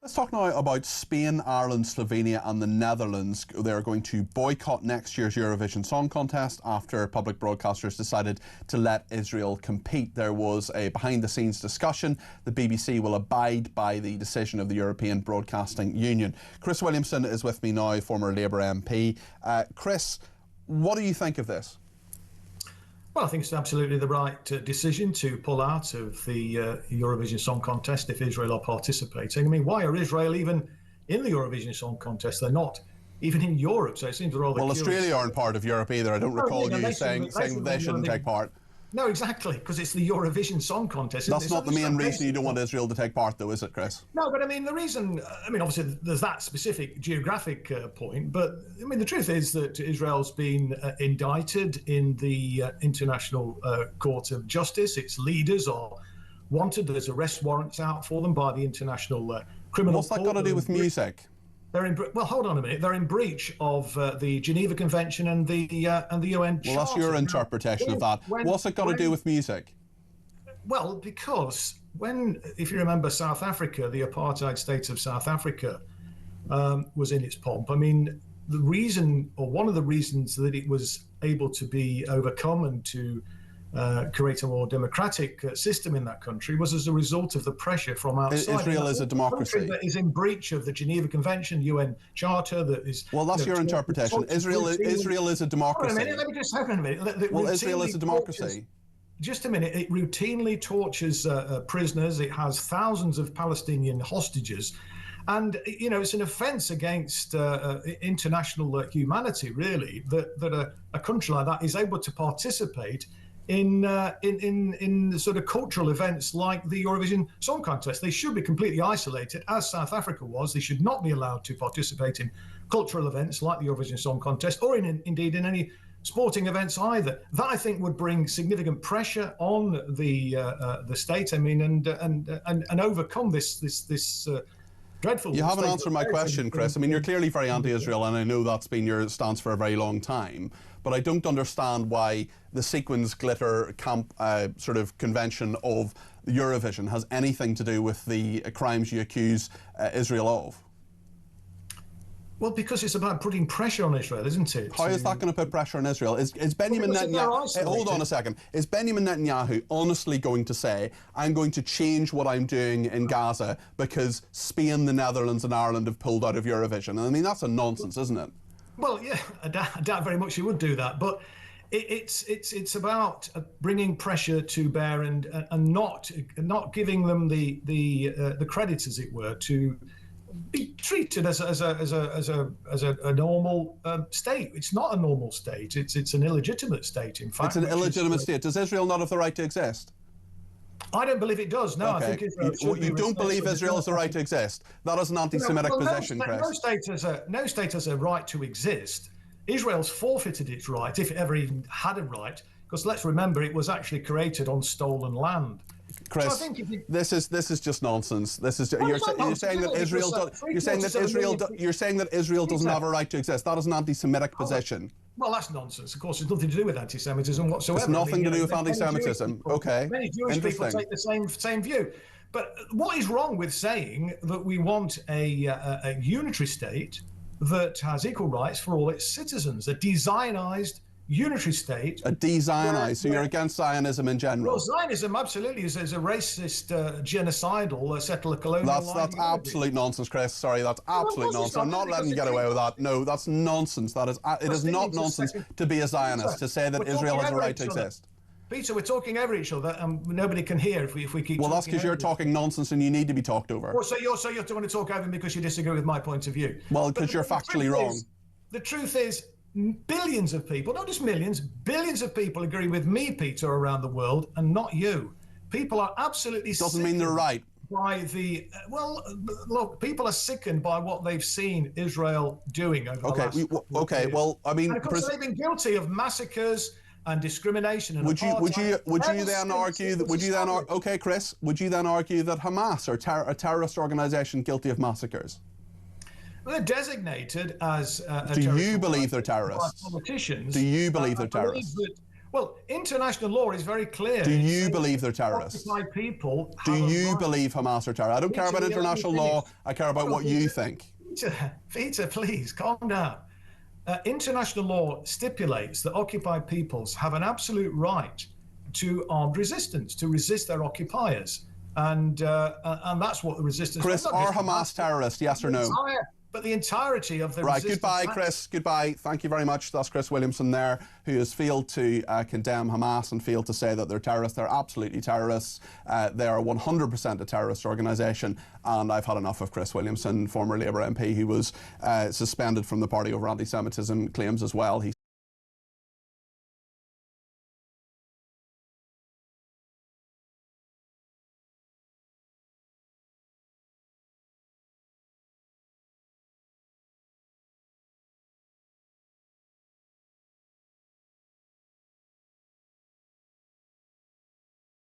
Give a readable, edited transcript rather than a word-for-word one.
Let's talk now about Spain, Ireland, Slovenia and the Netherlands. They're going to boycott next year's Eurovision Song Contest after public broadcasters decided to let Israel compete. There was a behind-the-scenes discussion. The BBC will abide by the decision of the European Broadcasting Union. Chris Williamson is with me now, former Labour MP. Chris, what do you think of this? Well, I think it's absolutely the right decision to pull out of the Eurovision Song Contest if Israel are participating. I mean, why are Israel even in the Eurovision Song Contest? They're not even in Europe, so it seems rather Well, curious. Australia aren't part of Europe either. I don't recall you saying they shouldn't take part. No, exactly, because it's the Eurovision Song Contest. That's not the main reason you don't want Israel to take part, though, is it, Chris? No, but I mean, the reason, obviously there's that specific geographic point, but I mean, the truth is that Israel's been indicted in the International Court of Justice. Its leaders are wanted. There's arrest warrants out for them by the International Criminal Court. What's that got to do with music? Well, hold on a minute. They're in breach of the Geneva Convention and the UN Charter. Well, that's your interpretation of that. What's it got to do with music? Well, because if you remember South Africa, the apartheid state of South Africa was in its pomp. I mean, the reason, or one of the reasons that it was able to be overcome and to create a more democratic system in that country was as a result of the pressure from outside. Israel is a democracy. That is in breach of the Geneva Convention, UN Charter. That is. Well, that's your interpretation. Israel is a democracy. Hold on a minute. Let me just have a minute. Well, Israel is a democracy. Just a minute. It routinely tortures prisoners. It has thousands of Palestinian hostages. And, you know, it's an offence against international humanity, really, that a country like that is able to participate in sort of cultural events like the Eurovision Song Contest. They should be completely isolated, as South Africa was. They should not be allowed to participate in cultural events like the Eurovision Song Contest, or indeed in any sporting events either. That, I think, would bring significant pressure on the state. I mean, and overcome this dreadful. You haven't answered my question, Chris. I mean, you're clearly very anti-Israel, and I know that's been your stance for a very long time. But I don't understand why the sequins glitter camp sort of convention of Eurovision has anything to do with the crimes you accuse Israel of. Well, because it's about putting pressure on Israel, isn't it? How is that going to put pressure on Israel? Is Benjamin Netanyahu... hold on a second. Is Benjamin Netanyahu honestly going to say, I'm going to change what I'm doing in Gaza because Spain, the Netherlands and Ireland have pulled out of Eurovision? I mean, that's a nonsense, isn't it? Well, yeah, I doubt very much he would do that. But it's about bringing pressure to bear and not giving them the credit, as it were, to be treated as a normal state. It's not a normal state. It's an illegitimate state. In fact, it's an illegitimate state. Does Israel not have the right to exist? I don't believe it does. No, okay. I think Israel you don't believe Israel has the right to exist. That is an anti-Semitic position, Chris. No state has a right to exist. Israel's forfeited its right, if it ever even had a right, because let's remember it was actually created on stolen land. Chris, so this is just nonsense. This is you're saying that Israel doesn't have a right to exist. That is an anti-Semitic position. Well, that's nonsense. Of course, it's nothing to do with anti-Semitism whatsoever. It's nothing to do with anti-Semitism. Okay, many Jewish people take the same view. But what is wrong with saying that we want a unitary state that has equal rights for all its citizens, a de-Zionized unitary state? A de-Zionized, so you're against Zionism in general? Well, Zionism absolutely is a racist, genocidal, settler colonial. That's absolute nonsense, Chris. Sorry, that's absolute nonsense. I'm not letting you get away with that. No, that's nonsense. It is not nonsense to be a Zionist, to say that Israel has a right to exist. Peter, we're talking over each other and nobody can hear if we keep Well, that's because you're talking nonsense and you need to be talked over. Well, so you're going to talk over me because you disagree with my point of view. Well, because you're factually wrong. The truth is, billions of people, not just millions, billions of people agree with me, Peter, around the world, and not you. People are absolutely doesn't mean they're right. By the look, people are sickened by what they've seen Israel doing over the last okay. Years. Well, I mean, and of course, they've been guilty of massacres and discrimination. And would you then argue that? Okay, Chris, would you then argue that Hamas are a terrorist organisation guilty of massacres? They're designated as Do you believe they're terrorists? Politicians. Do you believe they're terrorists? Well, international law is very clear. Do you believe they're terrorists? Occupied people. Do you believe Hamas are terrorists? I don't care about international law. I care about what you think. Peter, please calm down. International law stipulates that occupied peoples have an absolute right to armed resistance, to resist their occupiers, and that's what the resistance. Chris, are Hamas terrorists? Yes or no? But the entirety of the resistance. Right, goodbye, Chris. Goodbye. Thank you very much. That's Chris Williamson there, who has failed to condemn Hamas and failed to say that they're terrorists. They're absolutely terrorists. They are 100% a terrorist organisation. And I've had enough of Chris Williamson, former Labour MP, who was suspended from the party over anti-Semitism claims as well.